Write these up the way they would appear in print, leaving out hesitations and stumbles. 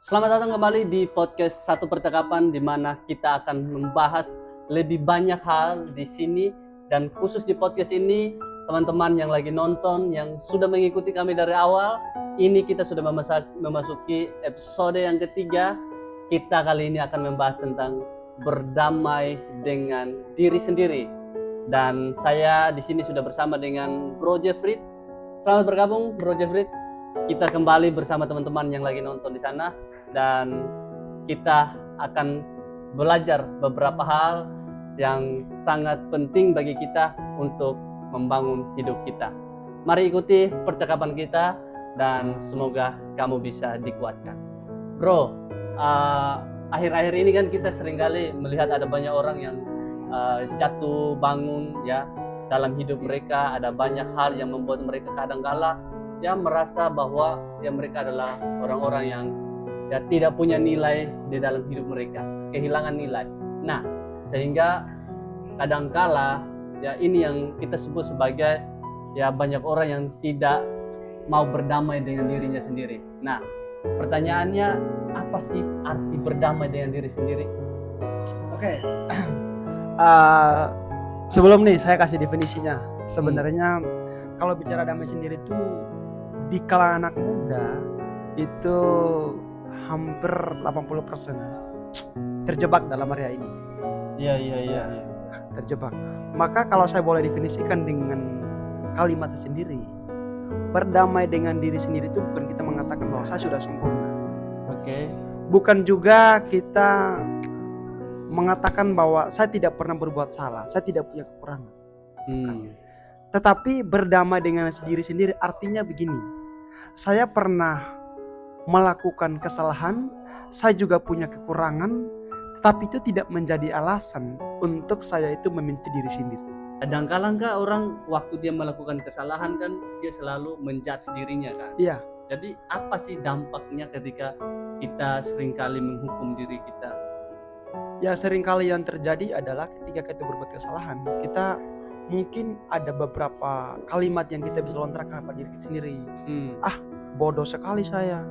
Selamat datang kembali di podcast Satu Percakapan di mana kita akan membahas lebih banyak hal di sini, dan khusus di podcast ini teman-teman yang lagi nonton yang sudah mengikuti kami dari awal, ini kita sudah memasuki episode yang ketiga. Kita kali ini akan membahas tentang berdamai dengan diri sendiri. Dan saya di sini sudah bersama dengan Bro Jeffrey. Selamat bergabung Bro Jeffrey. Kita kembali bersama teman-teman yang lagi nonton di sana, dan kita akan belajar beberapa hal yang sangat penting bagi kita untuk membangun hidup kita. Mari ikuti percakapan kita dan semoga kamu bisa dikuatkan. Bro, akhir-akhir ini kan kita seringkali melihat ada banyak orang yang jatuh bangun ya dalam hidup mereka. Ada banyak hal yang membuat mereka kadang-kala ya merasa bahwa ya mereka adalah orang-orang yang ya tidak punya nilai di dalam hidup mereka, kehilangan nilai. Nah, sehingga kadangkala ya ini yang kita sebut sebagai ya banyak orang yang tidak mau berdamai dengan dirinya sendiri. Nah, pertanyaannya, apa sih arti berdamai dengan diri sendiri? Oke. Sebelum nih saya kasih definisinya. Sebenarnya kalau bicara damai sendiri itu di kalangan anak muda itu hampir 80% terjebak dalam area ini. Iya. Terjebak. Maka kalau saya boleh definisikan dengan kalimat sendiri, berdamai dengan diri sendiri itu bukan kita mengatakan bahwa saya sudah sempurna. Oke. Bukan juga kita mengatakan bahwa saya tidak pernah berbuat salah, saya tidak punya kekurangan. Tetapi berdamai dengan diri sendiri artinya begini, saya pernah melakukan kesalahan, saya juga punya kekurangan, tetapi itu tidak menjadi alasan untuk saya itu membenci diri sendiri. Kadang-kala orang waktu dia melakukan kesalahan kan dia selalu menjudge dirinya kan. Iya. Jadi apa sih dampaknya ketika kita seringkali menghukum diri kita? Ya, seringkali yang terjadi adalah ketika kita berbuat kesalahan, kita mungkin ada beberapa kalimat yang kita bisa lontarkan pada diri kita sendiri. Bodoh sekali saya.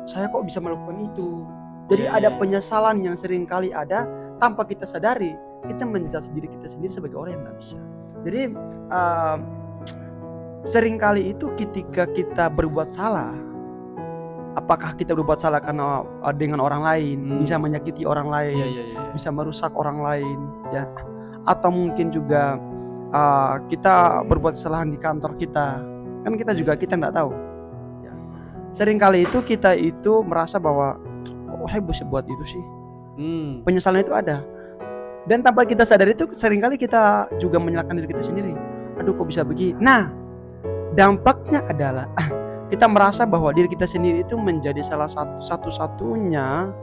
Saya kok bisa melakukan itu. Jadi ada penyesalan yang seringkali ada tanpa kita sadari. Kita menjudge diri kita sendiri sebagai orang yang tidak bisa. Jadi seringkali itu ketika kita berbuat salah, apakah kita berbuat salah karena dengan orang lain, bisa menyakiti orang lain, bisa merusak orang lain, ya, atau mungkin juga kita berbuat kesalahan di kantor kita, kan kita nggak tahu. Ya. Seringkali itu kita itu merasa bahwa kok saya bisa buat itu sih. Penyesalan itu ada, dan tanpa kita sadar itu seringkali kita juga menyalahkan diri kita sendiri. Aduh, kok bisa begini? Nah, dampaknya adalah kita merasa bahwa diri kita sendiri itu menjadi salah satu-satunya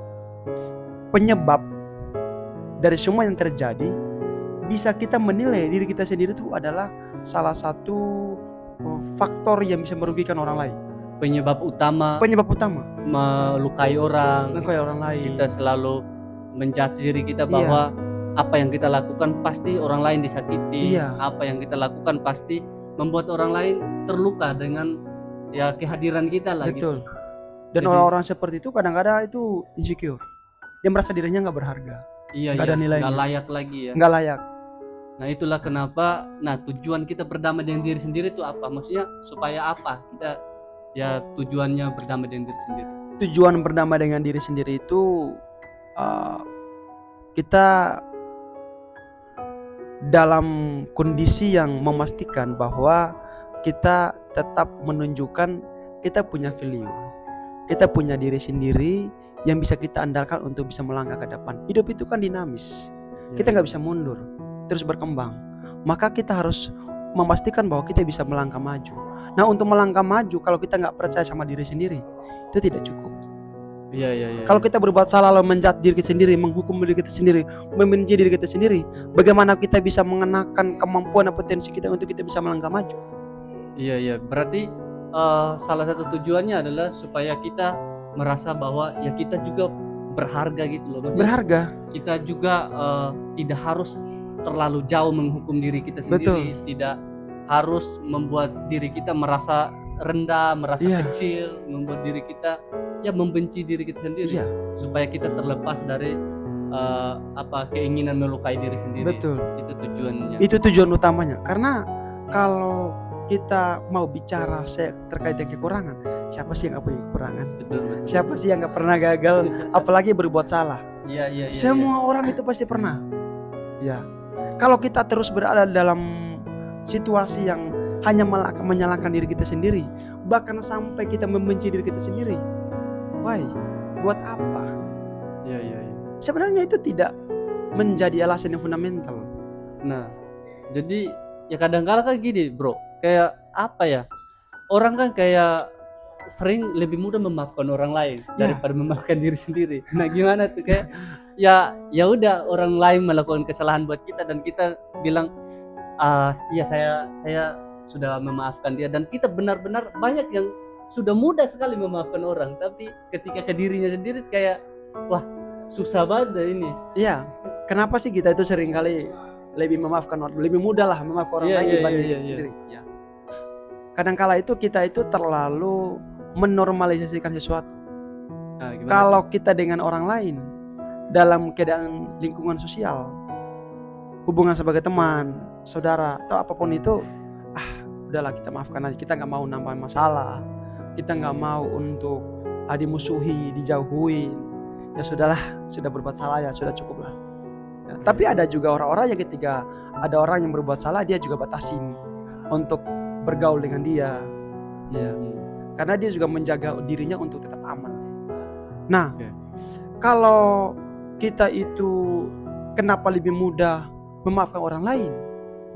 penyebab dari semua yang terjadi. Bisa kita menilai diri kita sendiri itu adalah salah satu faktor yang bisa merugikan orang lain. Penyebab utama melukai orang lain. Kita selalu menjudge diri kita bahwa apa yang kita lakukan pasti orang lain disakiti. Apa yang kita lakukan pasti membuat orang lain terluka dengan ya kehadiran kita lah. Betul. Gitu. Dan orang-orang seperti itu kadang-kadang itu insecure. Dia merasa dirinya nggak berharga. Nggak ada nilainya. Nggak layak lagi ya. Nggak layak. Nah, itulah kenapa. Nah, tujuan kita berdamai dengan diri sendiri itu apa? Maksudnya supaya apa? Kita ya tujuannya berdamai dengan diri sendiri. Tujuan berdamai dengan diri sendiri itu kita dalam kondisi yang memastikan bahwa kita tetap menunjukkan kita punya value, kita punya diri sendiri yang bisa kita andalkan untuk bisa melangkah ke depan. Hidup itu kan dinamis, kita nggak bisa mundur, terus berkembang. Maka kita harus memastikan bahwa kita bisa melangkah maju. Nah, untuk melangkah maju, kalau kita nggak percaya sama diri sendiri, itu tidak cukup. Kalau kita berbuat salah lalu menjudge diri kita sendiri, menghukum diri kita sendiri, membenci diri kita sendiri, bagaimana kita bisa mengenakan kemampuan dan potensi kita untuk kita bisa melangkah maju? Berarti salah satu tujuannya adalah supaya kita merasa bahwa ya kita juga berharga gitu loh. Maksudnya berharga. Kita juga tidak harus terlalu jauh menghukum diri kita sendiri. Betul. Tidak harus membuat diri kita merasa rendah, merasa Iya. kecil, membuat diri kita ya membenci diri kita sendiri. Iya, Supaya kita terlepas dari keinginan melukai diri sendiri. betul. Itu tujuannya. Itu tujuan utamanya. Karena kalau kita mau bicara terkait dengan kekurangan, siapa sih yang nggak punya kekurangan? Betul. Siapa sih yang nggak pernah gagal, apalagi berbuat salah? Iya. Semua orang itu pasti pernah. Ya. Kalau kita terus berada dalam situasi yang hanya menyalahkan diri kita sendiri, bahkan sampai kita membenci diri kita sendiri, why? Buat apa? Iya. Sebenarnya itu tidak menjadi alasan yang fundamental. Nah, jadi ya kadang-kala kan gini, bro. Kayak apa ya? Orang kan kayak sering lebih mudah memaafkan orang lain daripada memaafkan diri sendiri. Nah, gimana tuh kayak ya udah orang lain melakukan kesalahan buat kita dan kita bilang iya saya sudah memaafkan dia, dan kita benar-benar banyak yang sudah mudah sekali memaafkan orang, tapi ketika ke dirinya sendiri kayak wah, susah banget ini. Iya. Kenapa sih kita itu sering kali lebih memaafkan orang, lebih mudah lah memaafkan orang lain dibanding diri sendiri. Ya. Kadang-kala itu kita itu terlalu menormalisasikan sesuatu. Nah, kalau kita dengan orang lain dalam keadaan lingkungan sosial, hubungan sebagai teman, saudara atau apapun itu, udahlah kita maafkan aja. Kita nggak mau nambah masalah, kita nggak mau untuk dimusuhi, dijauhin. Ya sudahlah, sudah berbuat salah ya sudah cukup lah. Ya, tapi ada juga orang-orang yang ketika ada orang yang berbuat salah, dia juga batasin untuk bergaul dengan dia. Ya. Karena dia juga menjaga dirinya untuk tetap aman. Nah, kalau kita itu kenapa lebih mudah memaafkan orang lain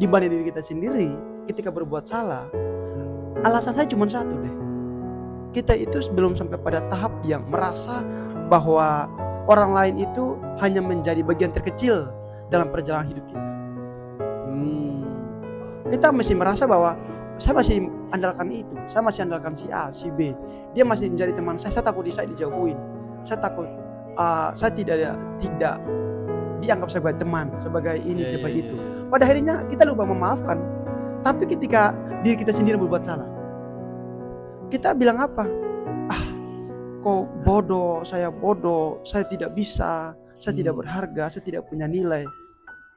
dibanding diri kita sendiri ketika berbuat salah? Alasan saya cuma satu deh. Kita itu belum sampai pada tahap yang merasa bahwa orang lain itu hanya menjadi bagian terkecil dalam perjalanan hidup kita. Kita masih merasa bahwa saya masih andalkan itu, saya masih andalkan si A, si B. Dia masih menjadi teman saya takut saya dijauhin. Saya takut saya tidak dianggap sebagai teman, sebagai ini, sebagai itu. Pada akhirnya kita lupa memaafkan. Tapi ketika diri kita sendiri berbuat salah, kita bilang apa? Kok bodoh, saya tidak bisa, saya tidak berharga, saya tidak punya nilai.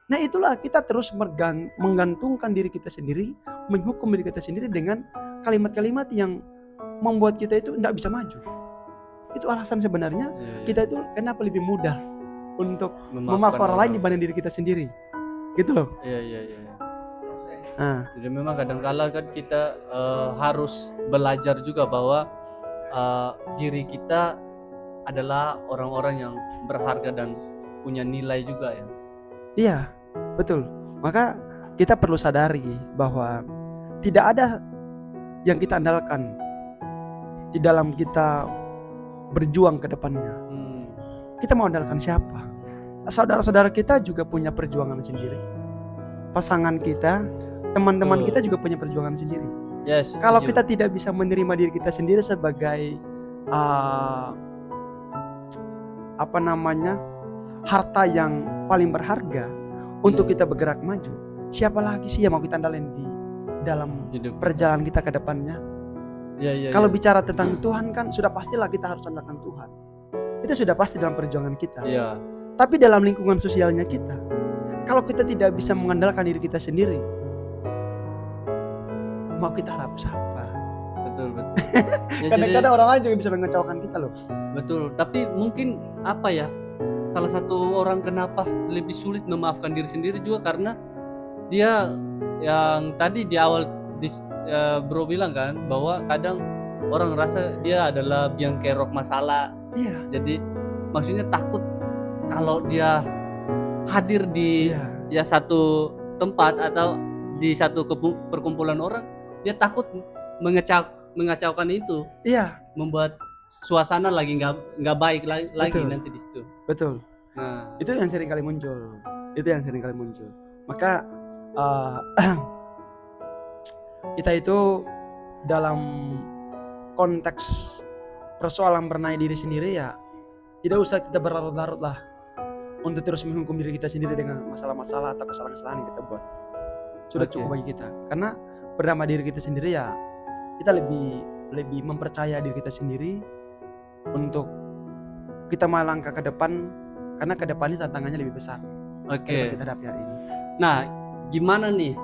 Nah itulah kita terus menggantungkan diri kita sendiri, menghukum diri kita sendiri dengan kalimat-kalimat yang membuat kita itu tidak bisa maju. Itu alasan sebenarnya kita itu kenapa lebih mudah untuk memaafkan orang lain dibanding diri kita sendiri. Gitu loh. Iya. Jadi memang kadang-kala kan kita harus belajar juga bahwa diri kita adalah orang-orang yang berharga dan punya nilai juga ya. Iya, betul. Maka kita perlu sadari bahwa tidak ada yang kita andalkan di dalam kita berjuang ke depannya. Kita mau andalkan siapa? Saudara-saudara kita juga punya perjuangan sendiri. Pasangan kita, teman-teman kita juga punya perjuangan sendiri. Yes, kalau kita tidak bisa menerima diri kita sendiri sebagai harta yang paling berharga untuk kita bergerak maju, siapa lagi sih yang mau kita andalin di dalam perjalanan kita ke depannya? Kalau bicara tentang Tuhan kan sudah pastilah kita harus andalkan Tuhan. Itu sudah pasti dalam perjuangan kita. Tapi dalam lingkungan sosialnya kita, kalau kita tidak bisa mengandalkan diri kita sendiri, mau kita harap siapa? Betul. Kadang-kadang orang lain juga bisa mengecewakan kita loh. Betul. Tapi mungkin salah satu orang kenapa lebih sulit memaafkan diri sendiri juga karena dia yang tadi di awal bro bilang kan bahwa kadang orang rasa dia adalah biang kerok masalah. Iya. Jadi maksudnya takut kalau dia hadir di satu tempat atau di satu perkumpulan orang, dia takut mengacaukan itu. Iya. Membuat suasana lagi nggak baik lagi nanti di situ. Betul. Nah, itu yang sering kali muncul. Maka kita itu dalam konteks persoalan benahi diri sendiri ya tidak usah kita berlarut-larut lah untuk terus menghukum diri kita sendiri dengan masalah-masalah atau kesalahan-kesalahan yang kita buat. Sudah cukup bagi kita. Karena bernama diri kita sendiri ya kita lebih mempercaya diri kita sendiri untuk kita melangkah ke depan, karena ke depan ini tantangannya lebih besar daripada kita hadapi hari ini. Nah, gimana nih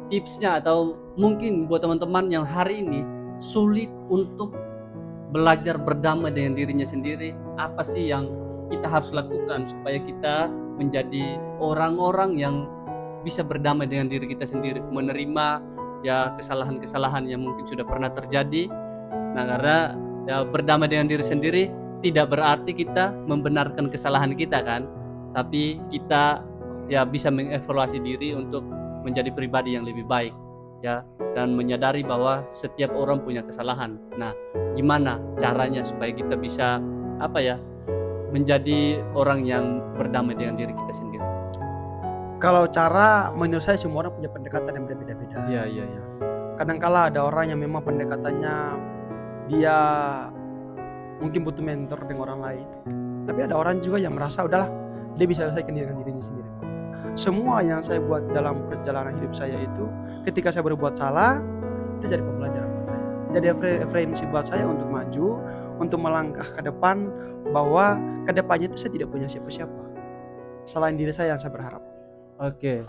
tipsnya, atau mungkin buat teman-teman yang hari ini sulit untuk belajar berdamai dengan dirinya sendiri, apa sih yang kita harus lakukan supaya kita menjadi orang-orang yang bisa berdamai dengan diri kita sendiri, menerima ya kesalahan-kesalahan yang mungkin sudah pernah terjadi. Nah, karena ya berdamai dengan diri sendiri tidak berarti kita membenarkan kesalahan kita kan, tapi kita ya bisa mengevaluasi diri untuk menjadi pribadi yang lebih baik ya, dan menyadari bahwa setiap orang punya kesalahan. Nah, gimana caranya supaya kita bisa menjadi orang yang berdamai dengan diri kita sendiri? Kalau cara, menurut saya semua orang punya pendekatan yang berbeda-beda. Iya. Kadangkala ada orang yang memang pendekatannya dia mungkin butuh mentor dengan orang lain, tapi ada orang juga yang merasa udahlah dia bisa selesaikan dengan dirinya sendiri. Semua yang saya buat dalam perjalanan hidup saya itu, ketika saya berbuat salah, itu jadi pembelajaran buat saya, jadi referensi buat saya untuk maju, untuk melangkah ke depan, bahwa ke depannya itu saya tidak punya siapa-siapa selain diri saya yang saya berharap. Oke.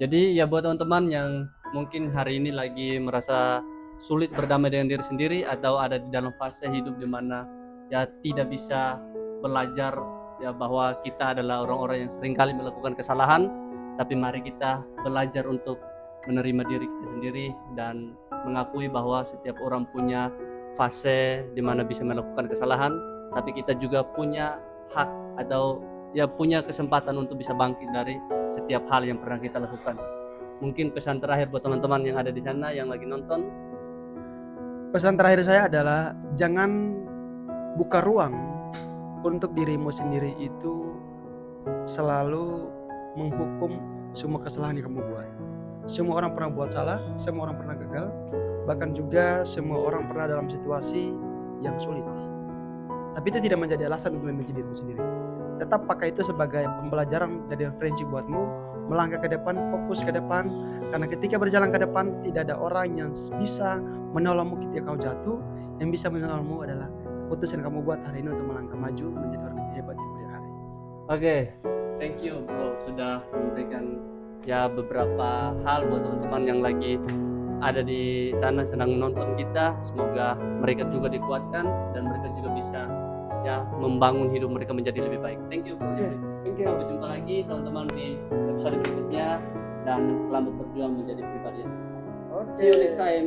Jadi ya buat teman-teman yang mungkin hari ini lagi merasa sulit berdamai dengan diri sendiri, atau ada di dalam fase hidup di mana ya tidak bisa belajar ya bahwa kita adalah orang-orang yang seringkali melakukan kesalahan, tapi mari kita belajar untuk menerima diri kita sendiri dan mengakui bahwa setiap orang punya fase di mana bisa melakukan kesalahan, tapi kita juga punya hak atau ya punya kesempatan untuk bisa bangkit dari setiap hal yang pernah kita lakukan. Mungkin pesan terakhir buat teman-teman yang ada di sana yang lagi nonton. Pesan terakhir saya adalah jangan buka ruang untuk dirimu sendiri itu selalu menghukum semua kesalahan yang kamu buat. Semua orang pernah buat salah, semua orang pernah gagal, bahkan juga semua orang pernah dalam situasi yang sulit. Tapi itu tidak menjadi alasan untuk membenci dirimu sendiri. Tetap pakai itu sebagai pembelajaran, jadi referensi buatmu melangkah ke depan, fokus ke depan. Karena ketika berjalan ke depan, tidak ada orang yang bisa menolongmu ketika kau jatuh. Yang bisa menolongmu adalah keputusan kamu buat hari ini untuk melangkah maju menjadi orang yang hebat di kemudian hari. Oke, thank you bro sudah memberikan ya beberapa hal buat teman-teman yang lagi ada di sana sedang menonton kita. Semoga mereka juga dikuatkan dan mereka juga bisa ya membangun hidup mereka menjadi lebih baik. Thank you bro. Thank you. Sampai jumpa lagi teman-teman di episode berikutnya, dan selamat berjuang menjadi pribadi yang baik. See you next time.